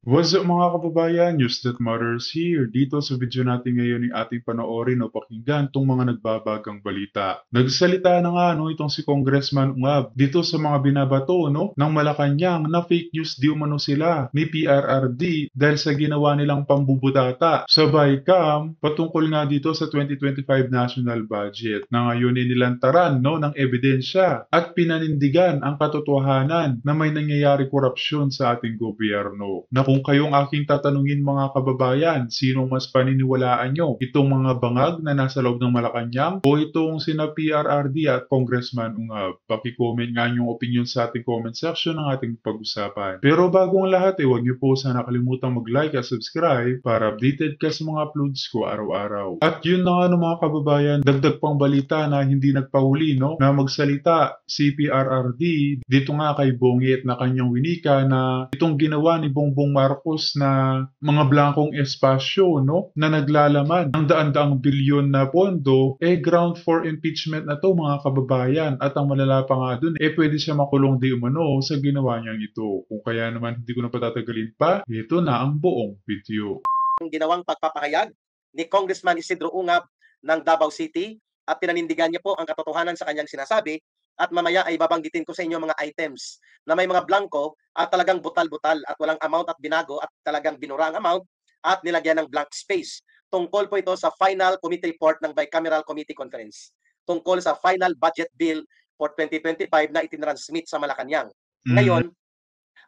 What's up mga kababayan? News that matters here. Dito sa video natin ngayon ay ating panoorin o pakinggan itong mga nagbabagang balita. Nagsalita na nga itong si Congressman Ungab dito sa mga binabato ng Malacanang na fake news di umano sila ni PRRD dahil sa ginawa nilang pambubutata sa BICAM patungkol nga dito sa 2025 national budget na ngayon inilantaran ng ebidensya at pinanindigan ang katotohanan na may nangyayari korupsyon sa ating gobyerno. Na kung kayong aking tatanungin mga kababayan, sinong mas paniniwalaan nyo? Itong mga bangag na nasa loob ng Malacanang o itong sina PRRD at Congressman Ungab? Paki-comment nga yung opinion sa ating comment section ng ating pag-usapan. Pero bago ang lahat, huwag niyo po sana kalimutang mag-like at subscribe para updated ka sa mga uploads ko araw-araw. At yun na nga mga kababayan, dagdag pang balita na hindi nagpahuli na magsalita si PRRD dito nga kay Bongit na kanyang winika na itong ginawa ni Bongbong Marcos na mga blankong espasyo na naglalaman ng daan-daang bilyon na pondo ground for impeachment na to mga kababayan at ang malala pa nga dun pwede siya makulong di umano sa ginawa niyang ito. Kung kaya naman hindi ko na patatagalin pa, ito na ang buong video. Ang ginawang pagpapahayag ni Congressman Isidro Ungab ng Davao City at pinanindigan niya po ang katotohanan sa kanyang sinasabi at mamaya ay babanggitin ko sa inyo mga items na may mga blanco at talagang butal-butal at walang amount at binago at talagang binura ang amount at nilagyan ng blank space. Tungkol po ito sa final committee report ng Bicameral Committee Conference tungkol sa final budget bill for 2025 na itinransmit sa Malacanang. Ngayon,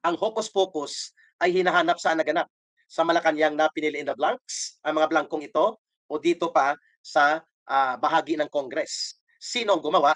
ang hocus-pocus ay hinahanap saan naganap sa Malacanang na pinili in the blanks, ang mga blankong ito, o dito pa sa bahagi ng Congress. Sino ang gumawa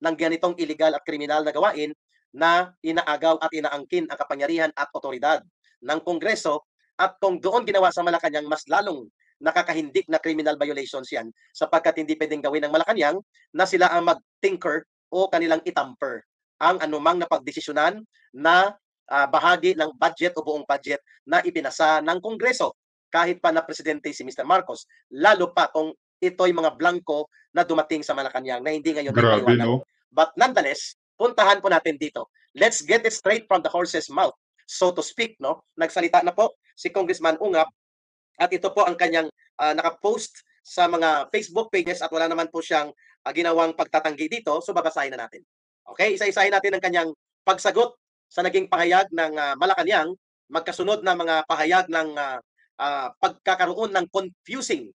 ng ganitong illegal at kriminal na gawain na inaagaw at inaangkin ang kapangyarihan at otoridad ng Kongreso at kung doon ginawa sa Malacanang, mas lalong nakakahindik na criminal violations yan sapagkat hindi pwedeng gawin ng Malacanang na sila ang mag-tinker o kanilang itamper ang anumang napagdesisyonan na bahagi ng budget o buong budget na ipinasa ng Kongreso kahit pa na presidente si Mr. Marcos, lalo pa kung ito'y mga blanco na dumating sa Malacanang na hindi ngayon Grabe nagpaliwanag. But nonetheless, puntahan po natin dito. Let's get it straight from the horse's mouth, so to speak. Nagsalita na po si Congressman Ungab at ito po ang kanyang nakapost sa mga Facebook pages at wala naman po siyang ginawang pagtatanggi dito, so babasahin na natin. Okay, isa-isahin natin ang kanyang pagsagot sa naging pahayag ng Malacanang, magkasunod na mga pahayag ng pagkakaroon ng confusing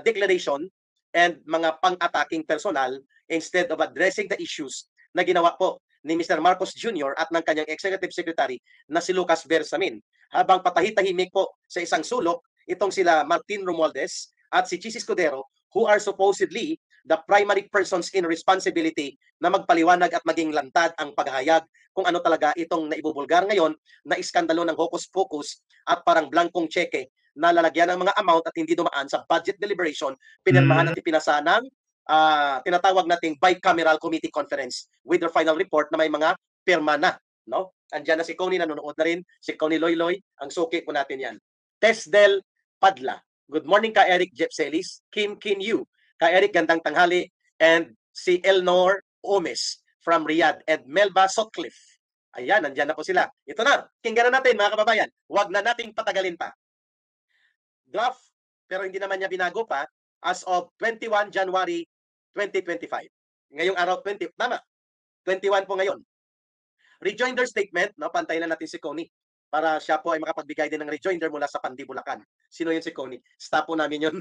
declaration and mga pang-attacking personal instead of addressing the issues na ginawa po ni Mr. Marcos Jr. at ng kanyang Executive Secretary na si Lucas Bersamin. Habang patahitahimik po sa isang sulok, itong sila Martin Romualdez at si Chis Escudero who are supposedly the primary persons in responsibility na magpaliwanag at maging lantad ang paghahayag kung ano talaga itong naibubulgar ngayon na iskandalo ng hocus-pocus at parang blankong cheque na lalagyan ng mga amount at hindi dumaan sa budget deliberation, pinirmahan at ipinasa ng tinatawag nating bicameral committee conference with their final report na may mga pirma na. Andiyan na si Connie, nanonood na rin, si Connie Loyloy, ang suki po natin yan. Tesdel Padla. Good morning ka Eric Jepselis, Kim Kin Yu, ka Eric gandang tanghali, and si Elnor Omes from Riyadh, and Melba Sutcliffe. Ayan, nandiyan na po sila. Ito na, kinggan na natin mga kababayan. Huwag na nating patagalin pa. Draft, pero hindi naman niya binago pa, as of 21 January 2025. Ngayong araw, 21 po ngayon. Rejoinder statement, pantay na natin si Connie para siya po ay makapagbigay din ng rejoinder mula sa Pandibulacan. Sino yun si Connie? Staff po namin yun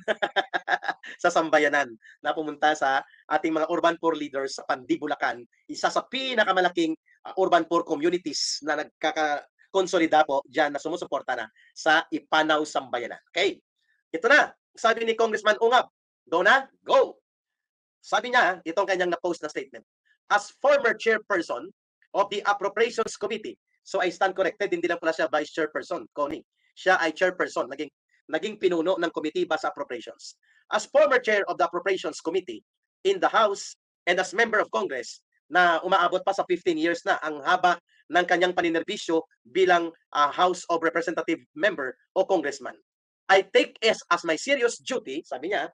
sa Sambayanan na pumunta sa ating mga urban poor leaders sa Pandibulacan. Isa sa pinakamalaking urban poor communities na nagkakakonsolida po dyan na sumusuporta na sa Ipanaw Sambayanan. Okay, ito na. Sabi ni Congressman Ungab, go na? Go! Sabi niya, itong kanyang na-post na statement. As former chairperson of the Appropriations Committee, so I stand corrected, hindi lang pala siya vice chairperson, Connie. Siya ay chairperson, naging pinuno ng committee ba sa appropriations. As former chair of the Appropriations Committee in the House and as member of Congress, na umaabot pa sa 15 years na ang haba ng kanyang paninerbisyo bilang House of Representative member o congressman. I take it as my serious duty, sabi niya,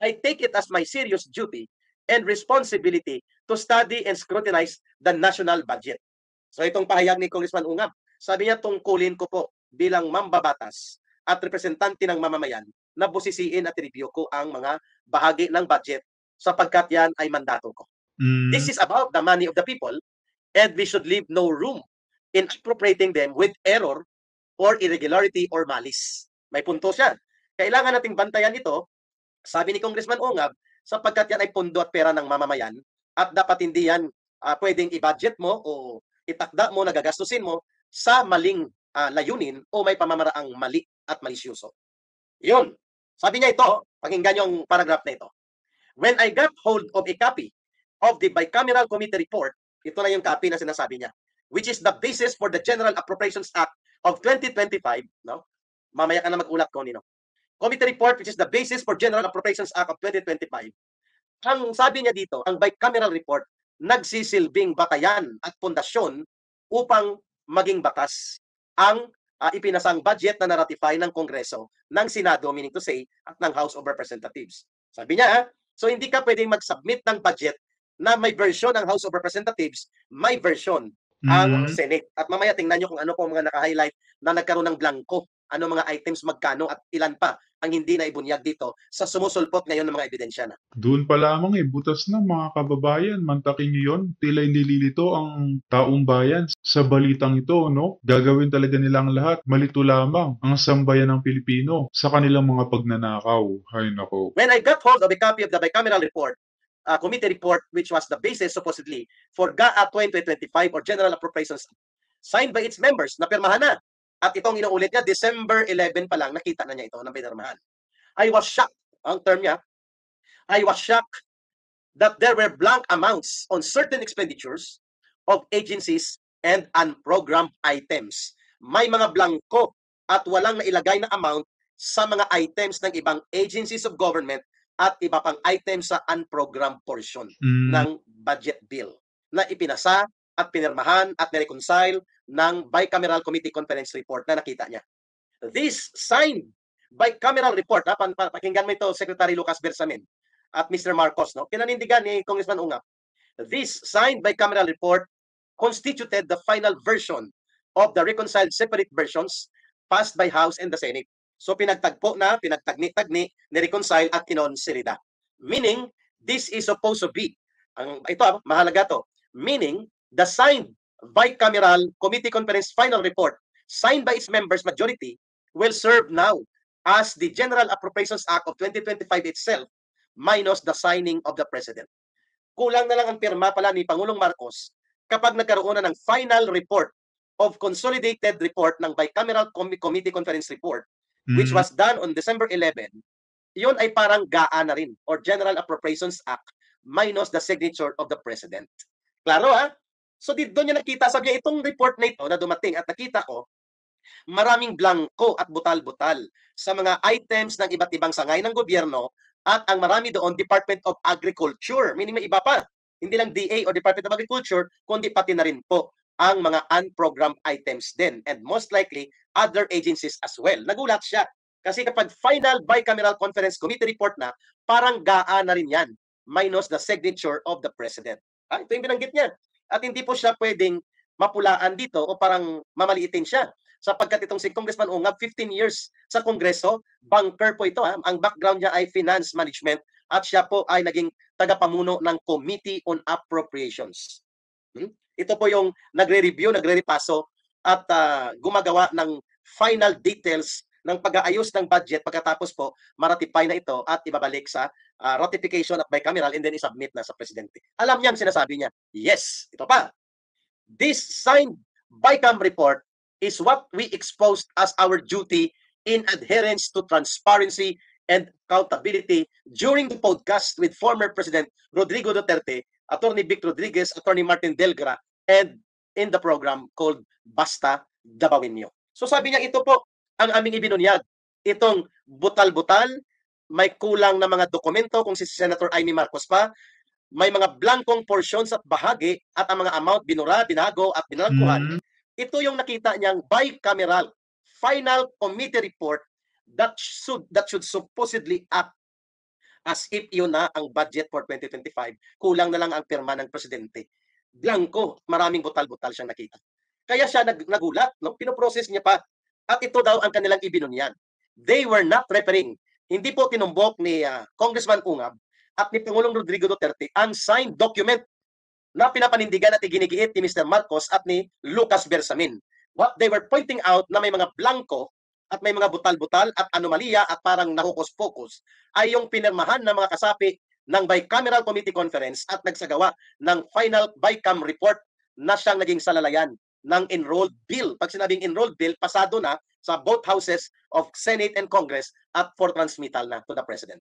I take it as my serious duty and responsibility to study and scrutinize the national budget. So itong pahayag ni Congressman Ungab, sabi niya tungkulin ko po bilang mambabatas at representante ng mamamayan na busisiin at review ko ang mga bahagi ng budget sapagkat yan ay mandato ko. Mm. This is about the money of the people and we should leave no room in appropriating them with error or irregularity or malice. May punto siya. Kailangan nating bantayan ito, sabi ni Congressman Ongab, sapagkat yan ay pondo at pera ng mamamayan at dapat hindi yan pwedeng i-budget mo o itakda mo, nagagastusin mo sa maling layunin o may pamamaraang mali at malisyoso. Yun. Sabi niya ito, pakinggan yung paragraph na ito. When I got hold of a copy of the bicameral committee report, ito na yung copy na sinasabi niya, which is the basis for the General Appropriations Act of 2025, no? Mamaya ka na mag-ulat ko, Nino. Committee report which is the basis for General Appropriations Act of 2025. Ang sabi niya dito, ang bicameral report, nagsisilbing batayan at pundasyon upang maging batas ang ipinasang budget na na-ratify ng Kongreso, ng Senado, meaning to say, at ng House of Representatives. Sabi niya, so hindi ka pwedeng mag-submit ng budget na may version ng House of Representatives, may version ang Senate. At mamaya tingnan nyo kung ano po mga naka-highlight na nagkaroon ng blanco, ano mga items, magkano at ilan pa ang hindi na ibunyag dito sa sumusulpot ngayon ng mga ebidensya na. Doon pa lamang butas na mga kababayan, mantakin nyo yun. Tila nililito ang taong bayan sa balitang ito, no? Gagawin talaga nilang lahat, malito lamang ang sambayan ng Pilipino sa kanilang mga pagnanakaw. Hay nako. When I got hold of a copy of the bicameral report, committee report, which was the basis supposedly for GAA 2025 or General Appropriations, signed by its members, napirmahan na. At itong inuulit niya, December 11 pa lang, nakita na niya ito ng pinirmahan. I was shocked, ang term niya, I was shocked that there were blank amounts on certain expenditures of agencies and unprogrammed items. May mga blanco at walang nailagay na amount sa mga items ng ibang agencies of government at iba pang items sa unprogrammed portion ng budget bill na ipinasa at pinirmahan at nireconcile ng bicameral committee conference report na nakita niya. This signed bicameral report, pakinggan mo ito, Secretary Lucas Bersamin at Mr. Marcos, no? Pinanindigan ni Congressman Ungap. This signed bicameral report constituted the final version of the reconciled separate versions passed by House and the Senate. So pinagtagpo na, pinagtagni-tagni, ni-reconcile at kinonsolida. Meaning, this is supposed to be, ito mahalaga to, meaning, the signed bicameral committee conference final report signed by its members majority will serve now as the General Appropriations Act of 2025 itself minus the signing of the President. Kulang na lang ang pirma pala ni Pangulong Marcos kapag nagkaroon na ng final report of consolidated report ng bicameral committee conference report which was done on December 11, yun ay parang GAA na rin or General Appropriations Act minus the signature of the President. Klaro ha? So dito niya nakita, sabi niya, itong report na ito na dumating at nakita ko, maraming blanco at butal-butal sa mga items ng iba't ibang sangay ng gobyerno at ang marami doon Department of Agriculture, meaning may iba pa. Hindi lang DA o Department of Agriculture, kundi pati na rin po ang mga unprogrammed items din and most likely other agencies as well. Nagulat siya kasi kapag final bicameral conference committee report na, parang GAA na rin yan minus the signature of the President. Ito yung binanggit niya. At hindi po siya pwedeng mapulaan dito o parang mamaliitin siya sapagkat itong si Congressman Ungab, 15 years sa Kongreso, banker po ito. Ang background niya ay finance management at siya po ay naging tagapamuno ng Committee on Appropriations. Ito po yung nagre-review, nagre-repaso at gumagawa ng final details ng pag-aayos ng budget pagkatapos po maratify na ito at ibabalik sa ratification at bicameral and then isubmit na sa Presidente. Alam niya ang sinasabi niya. Yes, ito pa. This signed BICAM report is what we exposed as our duty in adherence to transparency and accountability during the podcast with former President Rodrigo Duterte, Attorney Vic Rodriguez, Attorney Martin Delgra, and in the program called Basta Dabawin Niyo. So sabi niya, ito po ang aming ibinunyag. Itong butal-butal, may kulang na mga dokumento kung si Senator Amy Marcos pa, may mga blankong portions at bahagi at ang mga amount binura, binago at binalkuhan. Ito yung nakita niyang bicameral final committee report that should supposedly act as if yun na ang budget for 2025. Kulang na lang ang pirma ng Presidente. Blanco, maraming butal-butal siyang nakita. Kaya siya nagulat, no? Pinoprocess niya pa At ito daw ang kanilang ibinunyan. They were not referring. Hindi po tinumbok ni Congressman Ungab at ni Pangulong Rodrigo Duterte ang signed document na pinapanindigan at iginigiit ni Mr. Marcos at ni Lucas Bersamin. What they were pointing out na may mga blanco at may mga butal-butal at anomalya at parang nahukus-pokus ay yung pinirmahan ng mga kasapi ng Bicameral Committee Conference at nagsagawa ng final BICAM report na siyang naging salalayan ng enrolled bill. Pag sinabing enrolled bill, pasado na sa both houses of Senate and Congress at for transmittal na to the President.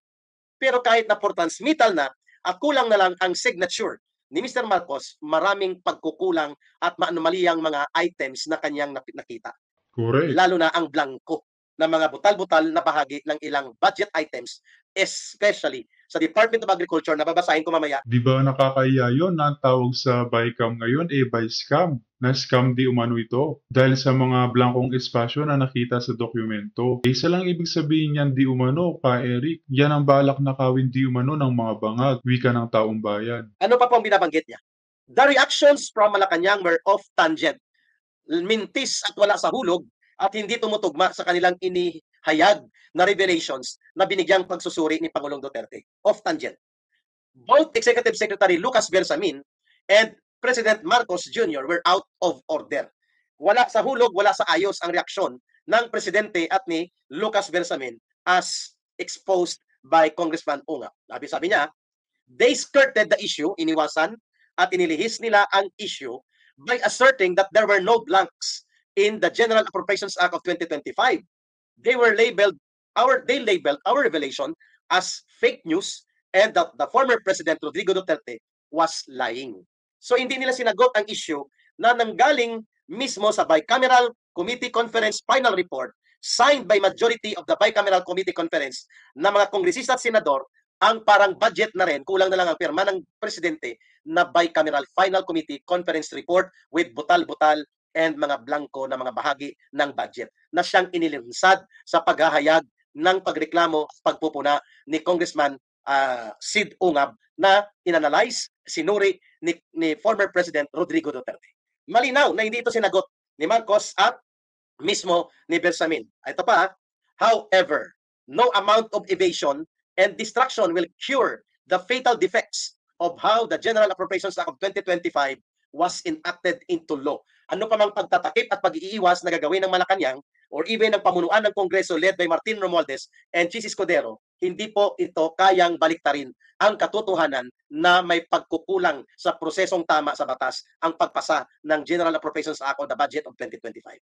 Pero kahit na for transmittal na at kulang na lang ang signature ni Mr. Marcos, maraming pagkukulang at maanumaliyang mga items na kanyang nakita. Correct. Lalo na ang blanco na mga butal-butal na bahagi ng ilang budget items, especially sa Department of Agriculture na babasahin ko mamaya. Di ba nakakaiya yun na ang tawag sa BICAM ngayon by scam? Na-scam di umano ito dahil sa mga blankong espasyo na nakita sa dokumento. Isa lang ibig sabihin yan di umano, Pa Eric. Yan ang balak nakawin di umano ng mga bangag, wika ng taong bayan. Ano pa po ang binabanggit niya? The reactions from Malacanang were off tangent. Mintis at wala sa hulog at hindi tumutugma sa kanilang inihayag na revelations na binigyang pagsusuri ni Pangulong Duterte. Off tangent. Both Executive Secretary Lucas Bersamin and President Marcos Jr. were out of order. Wala sa hulog, wala sa ayos ang reaksyon ng Presidente at ni Lucas Bersamin as exposed by Congressman Ungab. Sabi niya, they skirted the issue, iniwasan at inilihis nila ang issue by asserting that there were no blanks in the General Appropriations Act of 2025. They labeled our revelation as fake news and that the former President Rodrigo Duterte was lying. So hindi nila sinagot ang issue na nanggaling mismo sa Bicameral Committee Conference final report signed by majority of the Bicameral Committee Conference na mga kongresista at senador ang parang budget na rin, kulang na lang ang pirma ng Presidente na Bicameral Final Committee Conference report with butal-butal and mga blanco na mga bahagi ng budget na siyang inilinsad sa paghahayag ng pagreklamo at pagpupuna ni Congressman Sid Ungab na inanalyze, sinuri ni former President Rodrigo Duterte. Malinaw na hindi ito sinagot ni Marcos at mismo ni Bersamin. Ito pa, however, no amount of evasion and distraction will cure the fatal defects of how the General Appropriations Act of 2025 was enacted into law. Ano pa mang pagtatakip at pag-iiwas na gagawin ng Malacanang or even ng pamunuan ng Kongreso led by Martin Romualdez and Chis Escudero, hindi po ito kayang baliktarin ang katotohanan na may pagkukulang sa prosesong tama sa batas ang pagpasa ng General Appropriations Act of the Budget of 2025.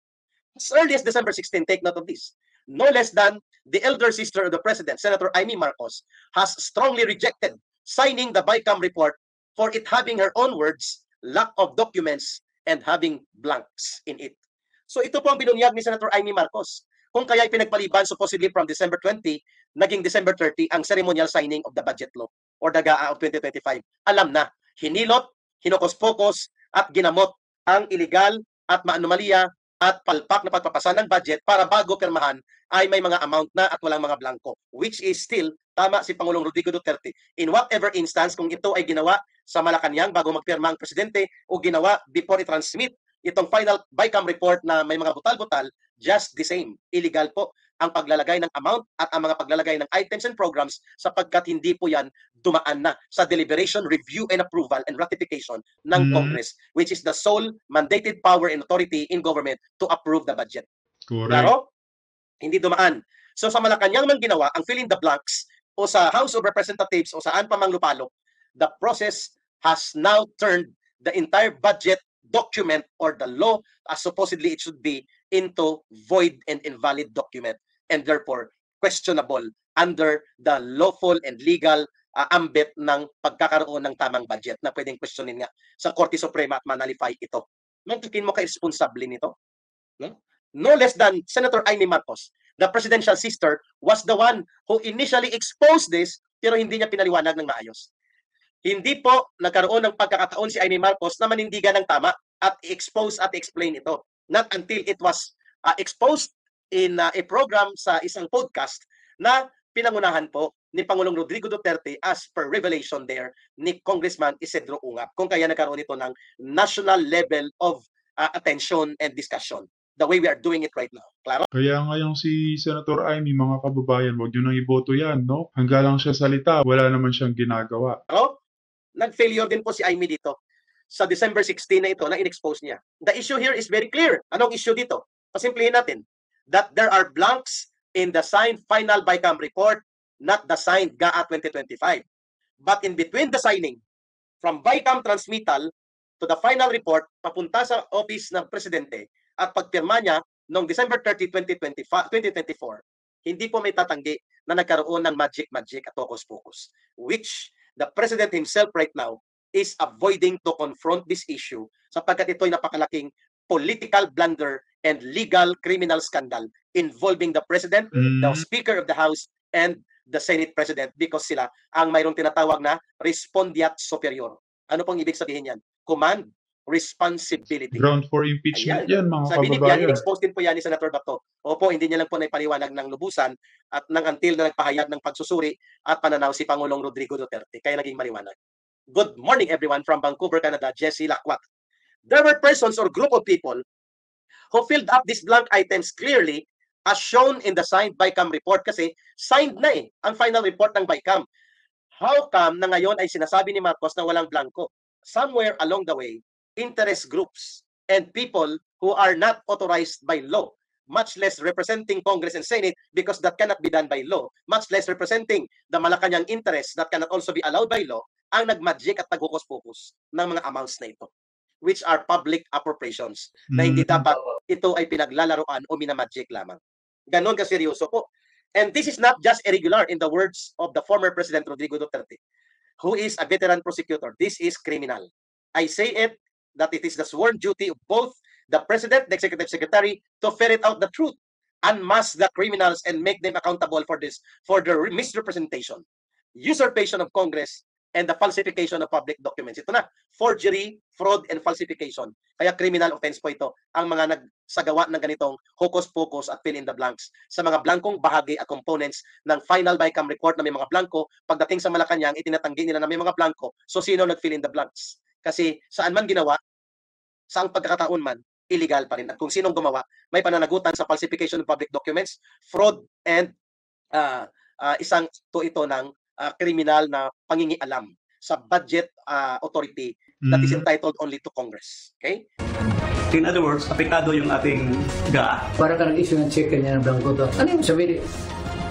As early as December 16, take note of this. No less than the elder sister of the President, Senator Amy Marcos, has strongly rejected signing the BICAM report for it having her own words, lack of documents, and having blanks in it. So ito po ang binunyag ni Senator Amy Marcos. Kung kaya pinagpaliban supposedly from December 20, naging December 30 ang ceremonial signing of the budget law or the GAA of 2025. Alam na, hinilot, hinokos-pokos, at ginamot ang illegal at maanumalya at palpak na pagpapasa ng budget para bago pirmahan ay may mga amount na at walang mga blanco, which is still tama si Pangulong Rodrigo Duterte. In whatever instance, kung ito ay ginawa sa Malacanang bago magpirma ang Presidente o ginawa before i-transmit itong final BICAM report na may mga butal-butal, just the same. Illegal po ang paglalagay ng amount at ang mga paglalagay ng items and programs sapagkat hindi po yan dumaan na sa deliberation, review, and approval and ratification ng Congress, which is the sole mandated power and authority in government to approve the budget. Correct. Claro? Hindi dumaan. So sa Malacanang man ginawa, ang fill in the blanks o sa House of Representatives o saan pa mang lupalop, the process has now turned the entire budget document or the law as supposedly it should be into void and invalid document and therefore questionable under the lawful and legal ambit ng pagkakaroon ng tamang budget na pwedeng questionin nga sa Korte Suprema at manalify ito. Magtukin mo ka-responsable nito? No less than Senator Amy Marcos, the presidential sister, was the one who initially exposed this pero hindi niya pinaliwanag ng maayos. Hindi po nagkaroon ng pagkakataon si Amy Marcos na manindigan ng tama at i-expose at explain ito. Not until it was exposed in a program sa isang podcast na pinangunahan po ni Pangulong Rodrigo Duterte as per revelation there ni Congressman Isidro Ungab. Kung kaya nagkaroon ito ng national level of attention and discussion. the way we are doing it right now. Klaro? Kaya ngayon si Senator Amy, mga kababayan, wag nyo nang iboto yan, no? Hanggang lang siya salita, wala naman siyang ginagawa. Klaro? Nag-failure din po si Amy dito sa December 16 na ito na in-expose niya. The issue here is very clear. Anong issue dito? Pasimplihin natin that there are blanks in the signed final BICAM report, not the signed GAA 2025. But in between the signing, from BICAM transmittal to the final report, papunta sa office ng presidente at pagpirma niya noong December 30, 2024, hindi po may tatanggi na nagkaroon ng magic at hocus-pocus, which the president himself right now is avoiding to confront this issue sapagkat ito'y napakalaking political blunder and legal criminal scandal involving the president, the Speaker of the House, and the Senate President because sila ang mayroong tinatawag na respondeat superior. Ano pong ibig sabihin yan? Command, responsibility. Ground for impeachment yan, mga Sabi ni kababayan. in-expose din po yan ni Senator Bato. Opo, hindi niya lang po naipaliwanag ng lubusan at nang until na nagpahayag ng pagsusuri at pananaw si Pangulong Rodrigo Duterte. Kaya naging maliwanag. Good morning everyone from Vancouver, Canada. Jesse Lakwat. There were persons or group of people who filled up these blank items clearly as shown in the signed BICAM report kasi signed na ang final report ng BICAM. How come na ngayon ay sinasabi ni Marcos na walang blanco? Somewhere along the way, interest groups and people who are not authorized by law, much less representing Congress and Senate because that cannot be done by law, much less representing the Malacanang interests that cannot also be allowed by law, ang nagmagic at naghukus-pukus ng mga amounts na ito, which are public appropriations, na hindi dapat ito ay pinaglalaroan o minamagic lamang. Ganon kaseryoso po. And this is not just irregular in the words of the former President Rodrigo Duterte, who is a veteran prosecutor. This is criminal. I say it that it is the sworn duty of both the President, the Executive Secretary, to ferret out the truth, unmask the criminals, and make them accountable for this, for their misrepresentation, usurpation of Congress, and the falsification of public documents. Ito na, forgery, fraud, and falsification. Kaya criminal offense po ito ang mga nagsagawa ng ganitong hocus-pocus at fill in the blanks sa mga blankong bahagi at components ng final BICAM report na may mga blanko. Pagdating sa Malacanang, itinatanggi nila na may mga blanko. So sino nag-fill in the blanks? Kasi saan man ginawa, saang pagkakataon man, illegal pa rin. At kung sinong gumawa, may pananagutan sa falsification of public documents, fraud, and isang ito ng kriminal na pangingialam sa budget authority that is entitled only to Congress. Okay? In other words, apektado yung ating GAA. Para ka nag-issue ng check niya ng blanco to. Ano yung sabihin?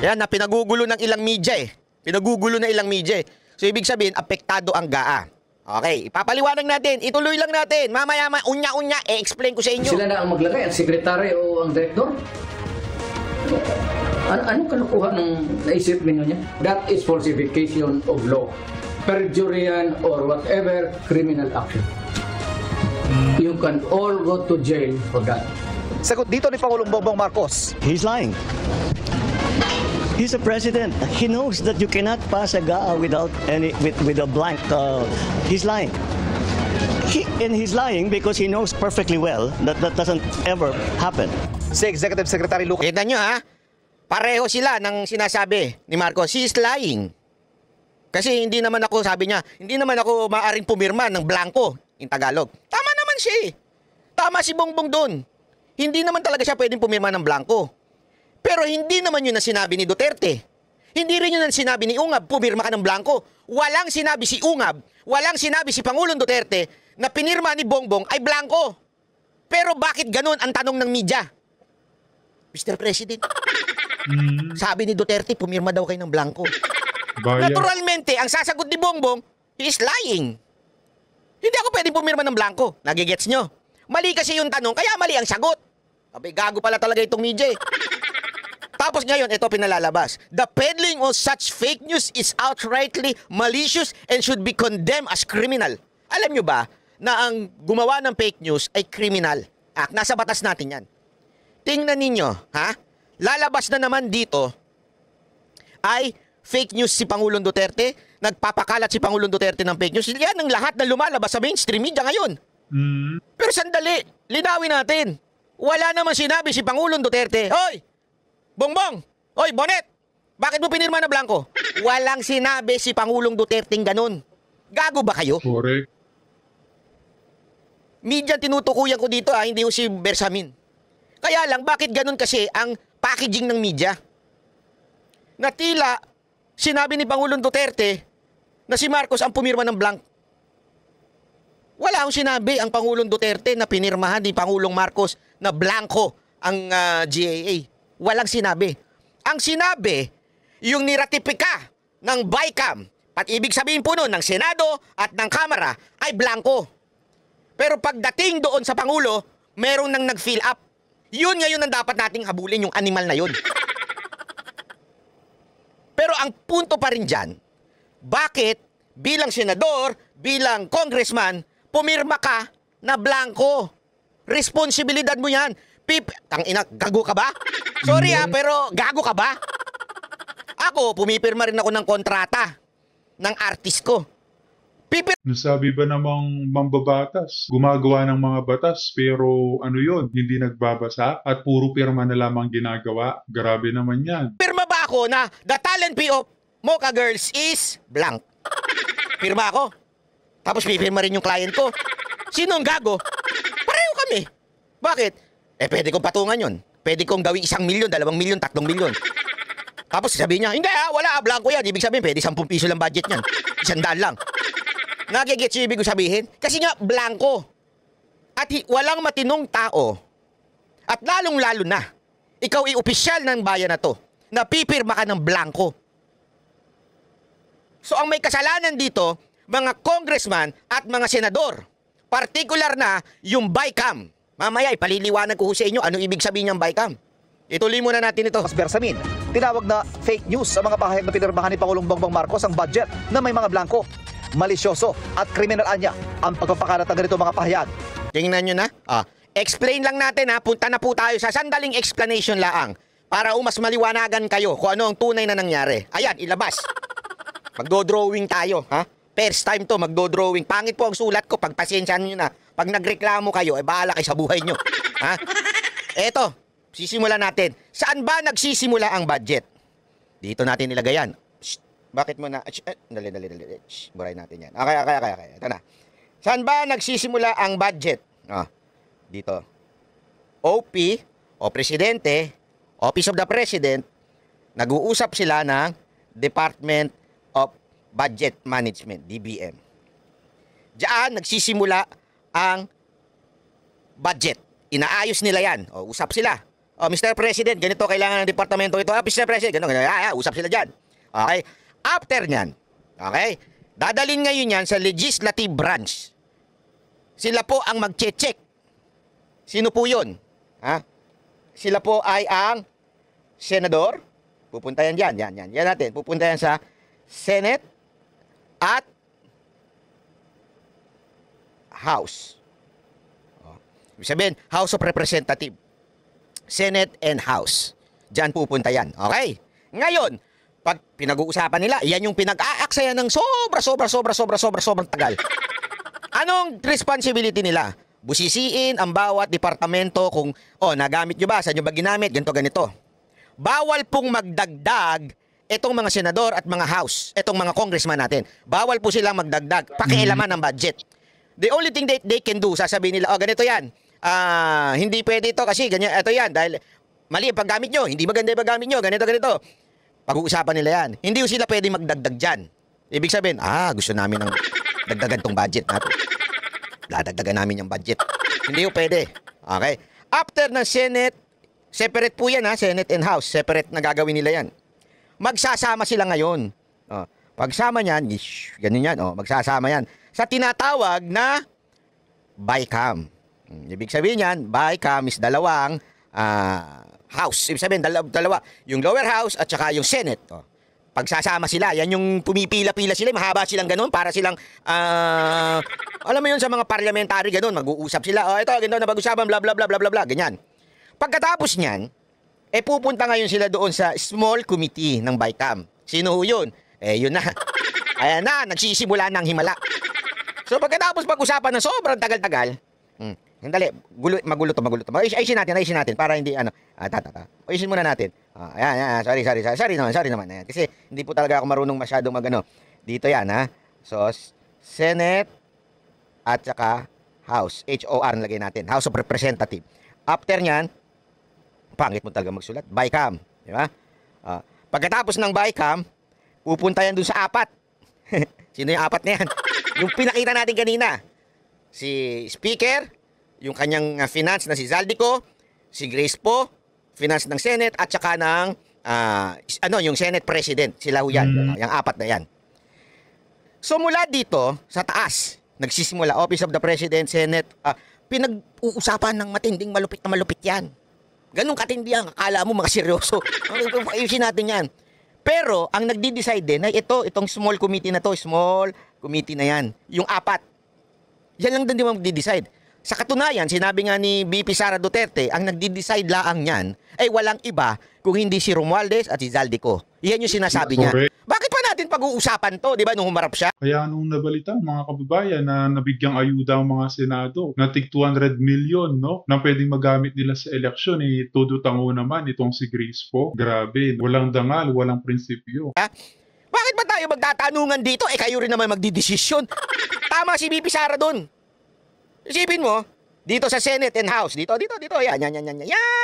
Yan, na pinagugulo ng ilang media Pinagugulo na ilang media So, ibig sabihin, apektado ang GAA. Okay, ipapaliwanag natin. Ituloy lang natin. Mamaya, unya-unya, explain ko sa inyo. Sila na ang maglagay, ang sekretary o ang direktor? Anong kalukuhan ng naisip ninyo niya? That is falsification of law. Perjury or whatever criminal action. You can all go to jail for that. Sagot dito ni Pangulong Bongbong Marcos. He's lying. He's a president. He knows that you cannot pass a GAA without with a blank. He's lying. He's lying because he knows perfectly well that that doesn't ever happen. Si Executive Secretary Lucas. Kita nyo pareho sila ng sinasabi ni Marcos. He is lying. Kasi hindi naman ako, sabi niya, hindi naman ako maaaring pumirma ng blanco in Tagalog. Tama naman siya Tama si Bongbong doon. Hindi naman talaga siya pwedeng pumirma ng blanco. Pero hindi naman yun ang sinabi ni Duterte. Hindi rin yun ang sinabi ni Ungab, pumirma ka ng blanco. Walang sinabi si Ungab, walang sinabi si Pangulong Duterte na pinirma ni Bongbong ay blanco. Pero bakit ganun ang tanong ng media? Mr. President, sabi ni Duterte, pumirma daw kayo ng blanco. Naturalmente, ang sasagot ni Bongbong, he is lying. Hindi ako pwedeng pumirma ng blanco. Nagigets nyo? Mali kasi yung tanong, kaya mali ang sagot. Abay, gago pala talaga itong media Tapos ngayon, ito pinalalabas. The peddling of such fake news is outrightly malicious and should be condemned as criminal. Alam nyo ba na ang gumawa ng fake news ay criminal? Nasa batas natin yan. Tingnan ninyo, lalabas na naman dito ay fake news si Pangulong Duterte. Nagpapakalat si Pangulong Duterte ng fake news. Yan ang lahat na lumalabas sa mainstream media ngayon. Pero sandali, linawin natin. Wala naman sinabi si Pangulong Duterte, Hoy! Bongbong! Hoy, Bonet! Bakit mo pinirma na blanco? Walang sinabi si Pangulong Duterte ganun. Gago ba kayo? Correct. Media tinutukuyan ko dito hindi ko si Bersamin. Kaya lang, bakit ganun kasi ang packaging ng media? Na tila, sinabi ni Pangulong Duterte na si Marcos ang pumirma ng blank. Wala akong sinabi ang Pangulong Duterte na pinirmahan ni Pangulong Marcos na blanco ang GAA. Walang sinabi. Ang sinabi, yung niratipika ng BICAM, at ibig sabihin po nun ng Senado at ng Kamara ay blanco. Pero pagdating doon sa Pangulo, merong nang nag-fill up. Yun ngayon ang dapat nating habulin, yung animal na yun. Pero ang punto pa rin dyan, bakit bilang senador, bilang congressman, pumirma ka na blanco? Responsibilidad mo yan. Tangina, gago ka ba? Sorry pero gago ka ba? Ako, pumipirma rin ako ng kontrata ng artist ko. Nasabi ba namang mambabatas? Gumagawa ng mga batas pero ano yun, hindi nagbabasa at puro pirma na lamang ginagawa. Grabe naman yan. Pirma ba ako na the talent fee of Mocha Girls is blank? Pirma ako. Tapos pipirma rin yung client ko. Sino ang gago? Pareho kami. Bakit? Pwede kong patungan yun. Pwede kong gawin 1 milyon, 2 milyon, 3 milyon. Tapos sabihin niya, hindi wala, blanco yan. Ibig sabihin, pwede 10 piso lang budget niyan. 100 lang. Nagigets yung ibig sabihin? Kasi nga, blanco. At walang matinong tao. At lalong-lalo na, ikaw ay opisyal ng bayan na to, na pipirma ka ng blanco. So ang may kasalanan dito, mga congressman at mga senador. Partikular na yung BICAM. Mamaya, ipaliliwanag ko sa inyo ano ibig sabihin ng BICAM. Ituloy muna natin ito. Bersamin, tinawag na fake news sa mga pahayag na pinirmahan ni Pangulong Bongbong Marcos ang budget na may mga blanco. Malisyoso at kriminal anya ang pagpapakalat ng ganito mga pahayag. Tingnan nyo na. Explain lang natin punta na po tayo sa sandaling explanation laang para mas maliwanagan kayo kung ano ang tunay na nangyari. Ayan, ilabas. Magdo-drawing tayo, ha? First time to, magdo-drawing. Pangit po ang sulat ko, pagpasensyaan nyo na. Pag nagreklamo kayo, bahala kayo sa buhay nyo. Ha? Eto, sisimulan natin. Saan ba nagsisimula ang budget? Dito natin ilagay yan. Bakit mo na? Dali. Buray natin yan. Okay. Ito na. Saan ba nagsisimula ang budget? Dito. OP, o Presidente, Office of the President, nag-uusap sila ng Department of Budget Management, DBM. Diyan nagsisimula ang budget. Inaayos nila yan. Usap sila. Mr. President, ganito kailangan ng departamento ito. Mr. President, ganito. Usap sila dyan. Okay? After nyan, okay, dadalhin ngayon yan sa legislative branch. Sila po ang mag-check. Sino po yun? Sila po ay ang senador. Pupunta yan dyan. Yan natin. Pupunta yan sa Senate at House. Ibig sabihin, House of Representative. Senate and House. Diyan pupunta yan. Okay? Ngayon, pag pinag-uusapan nila, yan yung pinag-aaksayan ng sobrang tagal. Anong responsibility nila? Busisiin ang bawat departamento kung, nagamit nyo ba? Saan nyo ba ginamit? Ganito. Bawal pong magdagdag itong mga senador at mga house, itong mga congressman natin. Bawal po silang magdagdag. Pakialaman ng budget. The only thing that they can do, sasabihin nila, ganito yan. Hindi pwede ito kasi ganyan, ito yan. Dahil mali ang paggamit nyo. Hindi maganda yung paggamit nyo. Ganito. Pag-uusapan nila yan. Hindi sila pwede magdagdag dyan. Ibig sabihin, gusto namin ng dagdagan tong budget natin. Dadagdagan namin yung budget. Hindi pwede. Okay? After ng Senate, separate po yan Senate and House. Separate na gagawin nila yan. Magsasama sila ngayon. Pagsama niyan, ganun yan. Magsasama yan. Sa tinatawag na BICAM. Ibig sabihin yan, BICAM is dalawang house. Ibig sabihin, dalawa. Yung lower house at saka yung Senate. Pagsasama sila, yan yung pumipila-pila sila. Mahaba silang ganun para silang, alam mo yun sa mga parliamentary ganun, mag-uusap sila. Ito, ganito na pag-usapan, bla bla bla bla bla bla, ganyan. Pagkatapos niyan, pupunta ngayon sila doon sa small committee ng BICAM. Sino yun? Yun na. Ayan na, nagsisimula ng himala. So pagkatapos pag-usapan ng sobrang tagal-tagal, Sandali, magulo to. Ayusin natin para hindi Ayusin muna natin. Ayan, sorry naman. Ayan. Kasi hindi po talaga ako marunong masyadong dito yan, So, Senate at saka House, HOR nalagay natin, House of Representative. After nyan, Pangit mo talaga magsulat. BICAM. Di ba? Pagkatapos ng BICAM, pupunta yan dun sa 4. Sino yung 4 na yan? Yung pinakita natin kanina. Si Speaker, yung kanyang finance na si Zaldico, si Grace Po, finance ng Senate, at saka ng yung Senate President. Sila ho yan. Yung 4 na yan. So mula dito, sa taas, nagsisimula, Office of the President, Senate, pinag-uusapan ng matinding malupit na malupit yan. Ganun katindi yan. Akala mo mga seryoso. Ayusin natin yan. Pero, ang nagdi-decide din ay itong small committee na to, small committee na yan. Yung 4. Yan lang din naman magdi-decide. Sa katunayan, sinabi nga ni VP Sara Duterte, ang nagdi-decide laang yan ay walang iba kung hindi si Romualdez at si Zaldico. Yan yung sinasabi niya. Correct. Bakit pa natin pag-uusapan to, di ba, nung humarap siya? Kaya nung nabalita, mga kababayan, na nabigyang ayuda ang mga Senado, na tig 200 million, no? Na pwedeng magamit nila sa eleksyon, todo tango naman itong si Grace Po. Grabe, walang dangal, walang prinsipyo. Bakit ba tayo magtatanungan dito? Kayo rin naman magdidesisyon. Tama si VP Sara dun. Isipin mo, dito sa Senate and House, dito, yan,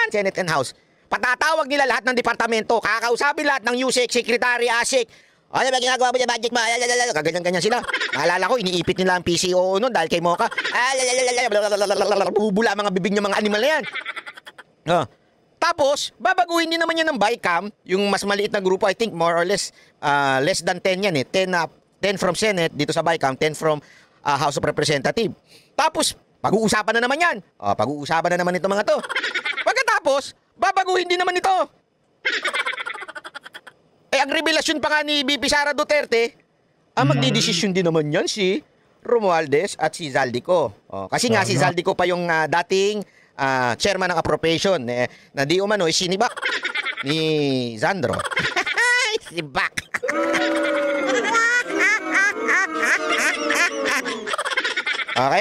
Senate and House. Patatawag nila lahat ng departamento, kakausapin lahat ng USEC, Secretary, ASIC. Ano ba ginagawa mo yung budget mo? Ganyan sila. Naalala ko, iniipit nila ang PCO noon dahil kay Mocha. Bubula mga bibig ng mga animal na yan. Tapos, babaguhin din naman yan ng BICAM, yung mas maliit na grupo, I think more or less, less than 10 yan 10 from Senate, dito sa BICAM, 10 from House of Representatives. Tapos, pag-uusapan na naman yan. Pag-uusapan na naman ito mga to. Pagkatapos, babaguhin din naman ito. Ang revelasyon pa nga ni VP Sara Duterte, ang magdidesisyon din naman yan si Romualdez at si Zaldico. Kasi nga si Zaldico pa yung dating chairman ng appropriation na di umano sinibak ni Zandro. Sinibak. Okay?